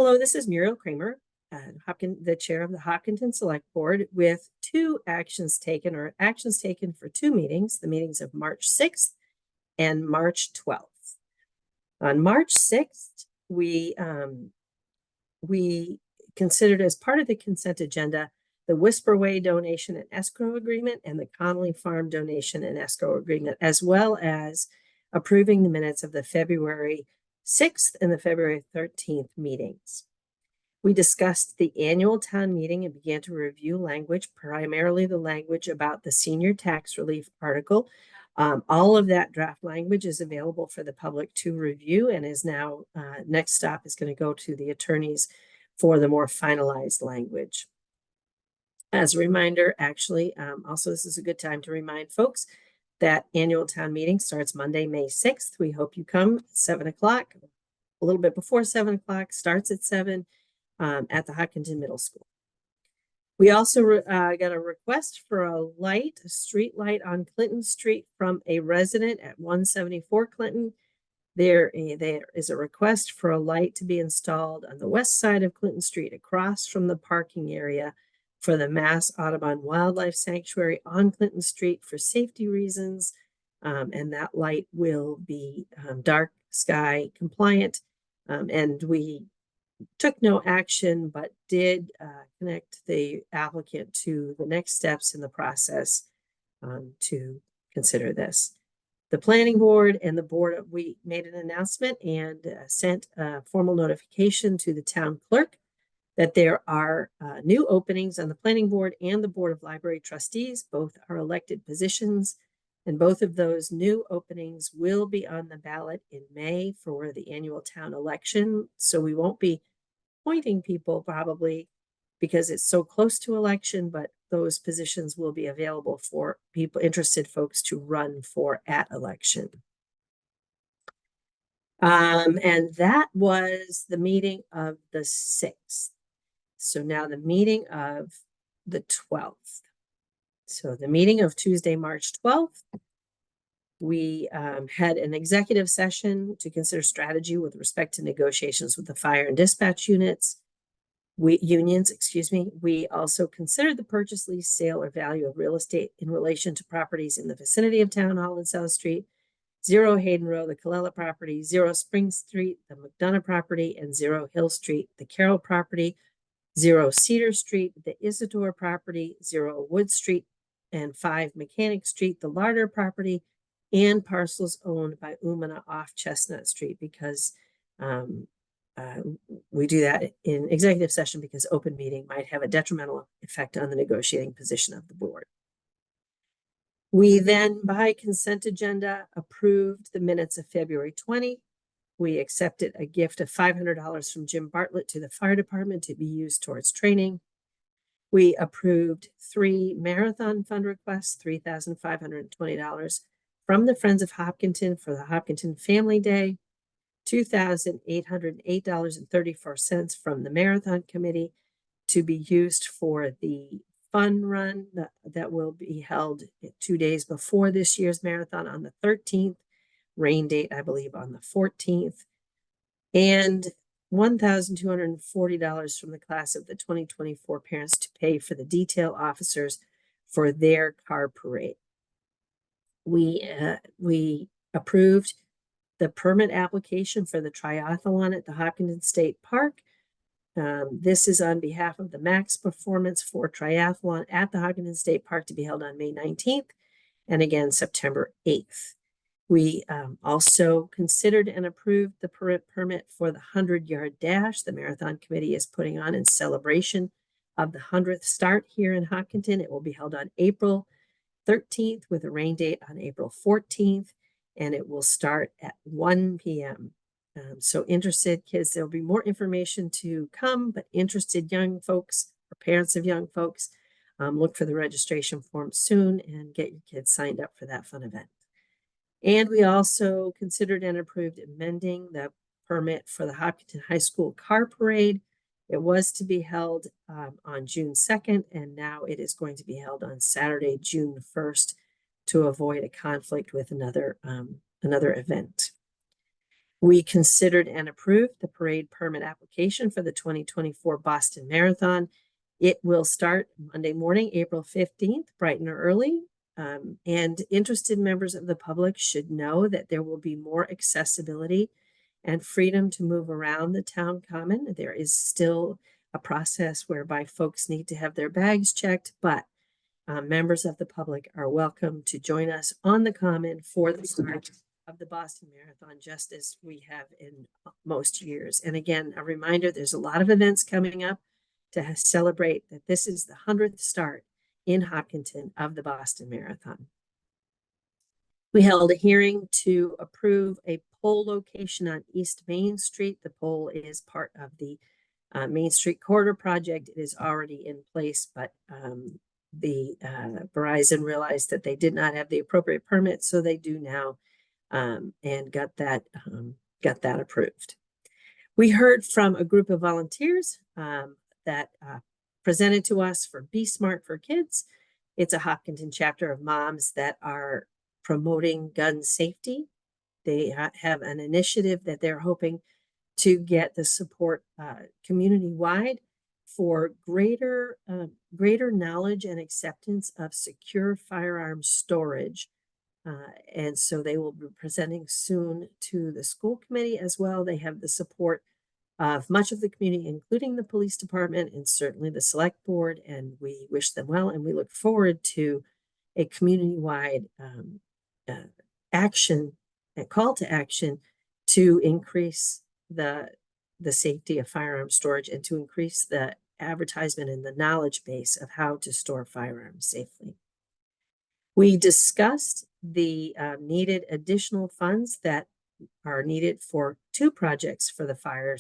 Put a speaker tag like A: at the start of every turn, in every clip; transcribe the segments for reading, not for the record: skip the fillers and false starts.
A: Hello, this is Muriel Kramer, the chair of the Hopkinton Select Board, with two actions taken for two meetings, the meetings of March 6th and March 12th. On March 6th, we considered as part of the consent agenda the Whisperway donation and escrow agreement and the Connolly Farm donation and escrow agreement, as well as approving the minutes of the February 6th and the February 13th meetings. We discussed the annual town meeting and began to review language, primarily the language about the senior tax relief article. All of that draft language is available for the public to review and is now, next stop is going to go to the attorneys for the more finalized language. As a reminder, actually, also this is a good time to remind folks that annual town meeting starts Monday, May 6th. We hope you come at 7 o'clock, a little bit before 7 o'clock, starts at 7 at the Hopkinton Middle School. We also got a request for a street light on Clinton Street from a resident at 174 Clinton. There is a request for a light to be installed on the west side of Clinton Street across from the parking area for the Mass Audubon Wildlife Sanctuary on Clinton Street for safety reasons. And that light will be dark sky compliant. And we took no action, but did connect the applicant to the next steps in the process to consider this. The planning board and the board, we made an announcement and sent a formal notification to the town clerk that there are new openings on the planning board and the board of library trustees. Both are elected positions, and both of those new openings will be on the ballot in May for the annual town election. So we won't be appointing people probably because it's so close to election, but those positions will be available for interested folks to run for at election. And that was the meeting of the 6th. So now the meeting of the 12th. So the meeting of Tuesday, March 12th, we had an executive session to consider strategy with respect to negotiations with the fire and dispatch unions. We also considered the purchase, lease, sale, or value of real estate in relation to properties in the vicinity of Town Hall and South Street, 0 Hayden Row, the Colella property, 0 Spring Street, the McDonough property, and 0 Hill Street, the Carroll property, 0 Cedar Street, the Isidore property, 0 Wood Street, and 5 Mechanic Street, the Larder property, and parcels owned by Umana off Chestnut Street, because we do that in executive session because open meeting might have a detrimental effect on the negotiating position of the board. We then, by consent agenda, approved the minutes of February 20. We accepted a gift of $500 from Jim Bartlett to the fire department to be used towards training. We approved 3 marathon fund requests, $3,520 from the Friends of Hopkinton for the Hopkinton Family Day, $2,808.34 from the Marathon Committee to be used for the fun run that will be held 2 days before this year's marathon on the 13th, rain date, I believe, on the 14th, and $1,240 from the class of the 2024 parents to pay for the detail officers for their car parade. We approved the permit application for the triathlon at the Hopkinton State Park. This is on behalf of the Max Performance for Triathlon at the Hopkinton State Park to be held on May 19th and again September 8th. We also considered and approved the permit for the 100-yard dash the Marathon Committee is putting on in celebration of the 100th start here in Hopkinton. It will be held on April 13th with a rain date on April 14th, and it will start at 1 p.m. So interested kids, there'll be more information to come, but interested young folks or parents of young folks, look for the registration form soon and get your kids signed up for that fun event. And we also considered and approved amending the permit for the Hopkinton High School car parade. It was to be held on June 2nd, and now it is going to be held on Saturday, June 1st, to avoid a conflict with another event. We considered and approved the parade permit application for the 2024 Boston Marathon. It will start Monday morning, April 15th, bright and early. And interested members of the public should know that there will be more accessibility and freedom to move around the town common. There is still a process whereby folks need to have their bags checked, but members of the public are welcome to join us on the common for the start of the Boston Marathon, just as we have in most years. And again, a reminder, there's a lot of events coming up to celebrate that this is the 100th start in Hopkinton of the Boston Marathon. We held a hearing to approve a pole location on East Main Street. The pole is part of the Main Street Corridor project. It is already in place, but Verizon realized that they did not have the appropriate permit, so they do now, and got that approved. We heard from a group of volunteers that presented to us for Be Smart for Kids. It's a Hopkinton chapter of moms that are promoting gun safety. They have an initiative that they're hoping to get the support community-wide for greater knowledge and acceptance of secure firearm storage. And so they will be presenting soon to the school committee as well. They have the support of much of the community, including the police department and certainly the select board, and we wish them well, and we look forward to a community-wide action, a call to action to increase the safety of firearm storage and to increase the advertisement and the knowledge base of how to store firearms safely. We discussed the needed additional funds that are needed for two projects for the fire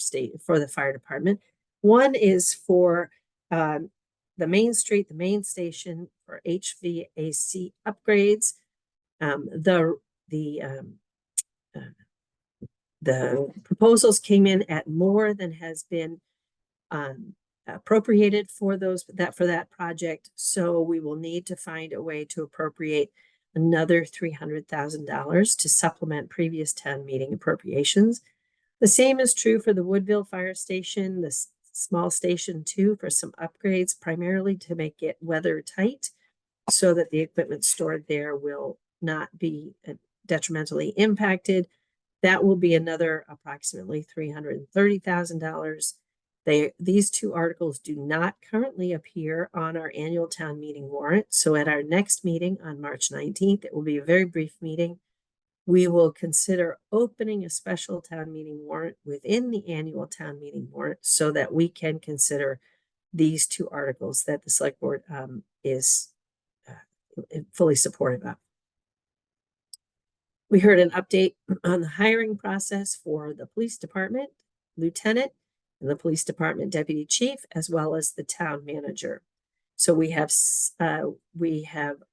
A: department. One is for the main station for HVAC upgrades. The proposals came in at more than has been appropriated for that project. So we will need to find a way to appropriate another $300,000 to supplement previous town meeting appropriations. The same is true for the Woodville Fire Station, the small station too, for some upgrades, primarily to make it weather tight so that the equipment stored there will not be detrimentally impacted. That will be another approximately $330,000. These two articles do not currently appear on our annual town meeting warrant. So at our next meeting on March 19th, it will be a very brief meeting. We will consider opening a special town meeting warrant within the annual town meeting warrant so that we can consider these two articles that the select board is fully supportive of. We heard an update on the hiring process for the police department, lieutenant, and the police department deputy chief, as well as the town manager. So we have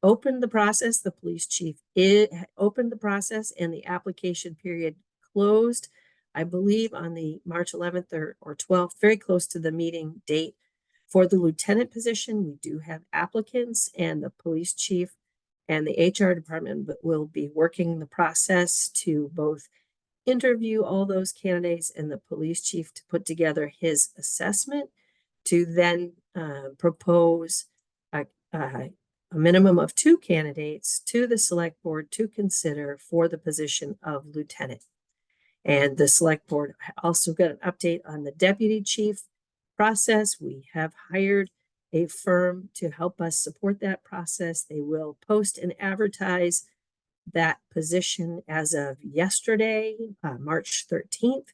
A: opened the process. The police chief opened the process, and the application period closed, I believe, on the March 11th or 12th, very close to the meeting date. For the lieutenant position, we do have applicants, and the police chief and the HR department will be working the process to both interview all those candidates and the police chief to put together his assessment to then propose a minimum of 2 candidates to the select board to consider for the position of lieutenant. And the select board also got an update on the deputy chief process. We have hired a firm to help us support that process. They will post and advertise that position as of yesterday, March 13th.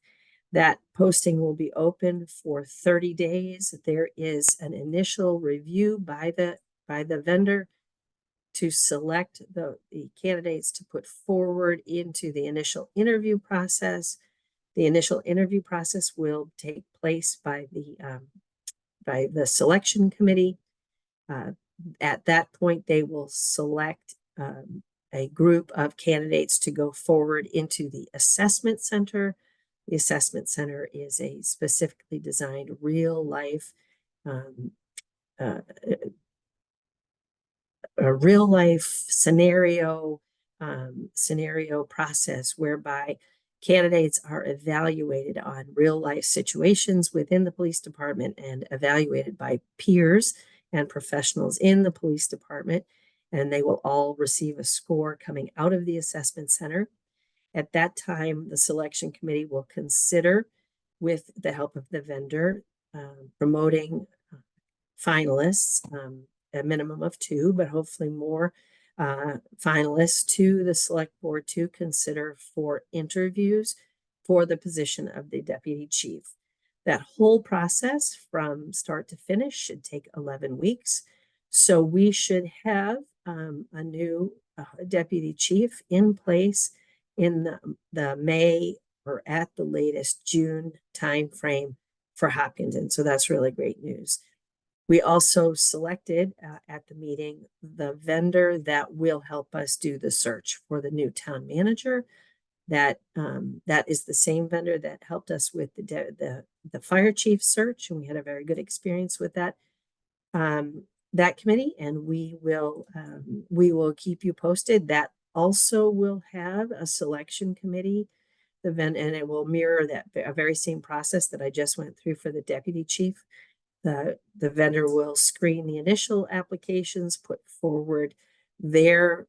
A: That posting will be open for 30 days. There is an initial review by the vendor to select the candidates to put forward into the initial interview process. The initial interview process will take place by the selection committee. At that point, they will select a group of candidates to go forward into the assessment center. The assessment center is a specifically designed real life scenario process whereby Candidates are evaluated on real-life situations within the police department and evaluated by peers and professionals in the police department, and they will all receive a score coming out of the assessment center. At that time, the selection committee will consider, with the help of the vendor, promoting finalists, a minimum of 2, but hopefully more finalists to the select board to consider for interviews for the position of the deputy chief. That whole process from start to finish should take 11 weeks. So we should have a new deputy chief in place in the May or at the latest June timeframe for Hopkinton. So that's really great news. We also selected at the meeting the vendor that will help us do the search for the new town manager. That is the same vendor that helped us with the fire chief search, and we had a very good experience with that committee. And we will keep you posted. That also will have a selection committee, and it will mirror that very same process that I just went through for the deputy chief. The vendor will screen the initial applications, put forward their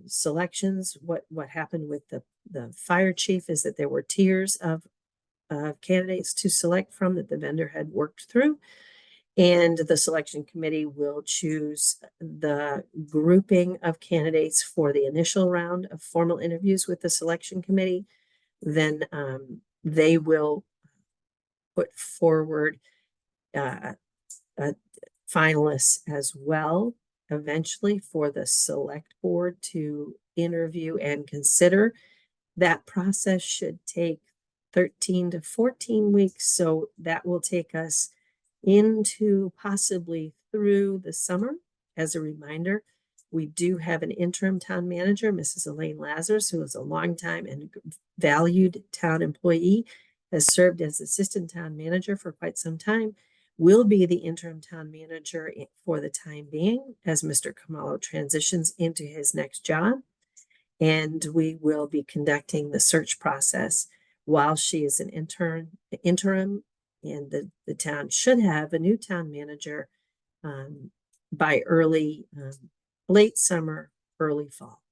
A: selections. What happened with the fire chief is that there were tiers of candidates to select from that the vendor had worked through, and the selection committee will choose the grouping of candidates for the initial round of formal interviews with the selection committee. Then they will put forward finalists as well eventually for the select board to interview and consider. That process should take 13 to 14 weeks. So that will take us into possibly through the summer. As a reminder, we do have an interim town manager, Mrs. Elaine Lazarus, who is a longtime and valued town employee, has served as assistant town manager for quite some time, will be the interim town manager for the time being as Mr. Khumalo transitions into his next job. And we will be conducting the search process while she is an interim, and the town should have a new town manager by late summer, early fall.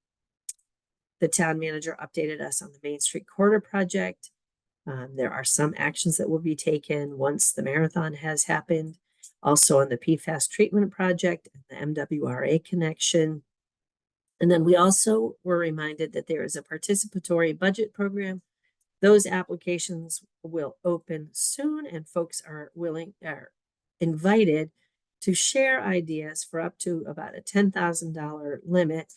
A: The town manager updated us on the Main Street Corridor project. There are some actions that will be taken once the marathon has happened. Also on the PFAS treatment project and the MWRA connection. And then we also were reminded that there is a participatory budget program. Those applications will open soon, and folks are invited to share ideas for up to about a $10,000 limit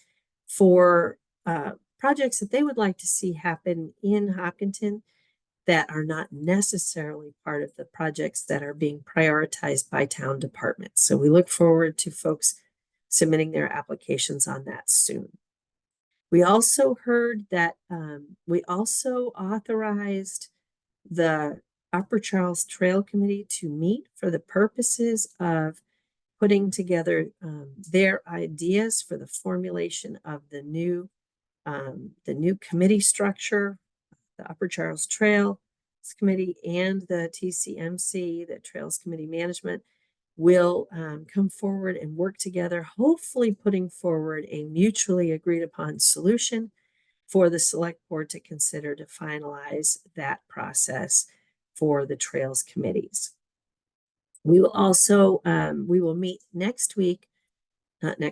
A: for projects that they would like to see happen in Hopkinton that are not necessarily part of the projects that are being prioritized by town departments. So we look forward to folks submitting their applications on that soon. We also heard that we also authorized the Upper Charles Trail Committee to meet for the purposes of putting together their ideas for the formulation of the new committee structure. The Upper Charles Trails Committee and the TCMC, the Trails Committee Management, will come forward and work together, hopefully putting forward a mutually agreed upon solution for the select board to consider to finalize that process for the trails committees. We will also, we will meet next week on the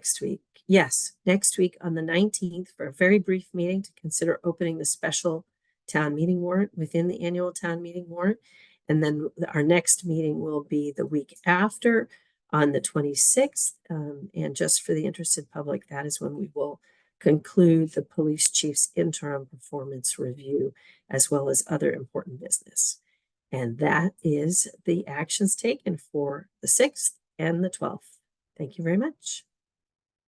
A: 19th for a very brief meeting to consider opening the special town meeting warrant within the annual town meeting warrant. And then our next meeting will be the week after on the 26th. And just for the interested public, that is when we will conclude the police chief's interim performance review, as well as other important business. And that is the actions taken for the 6th and the 12th. Thank you very much.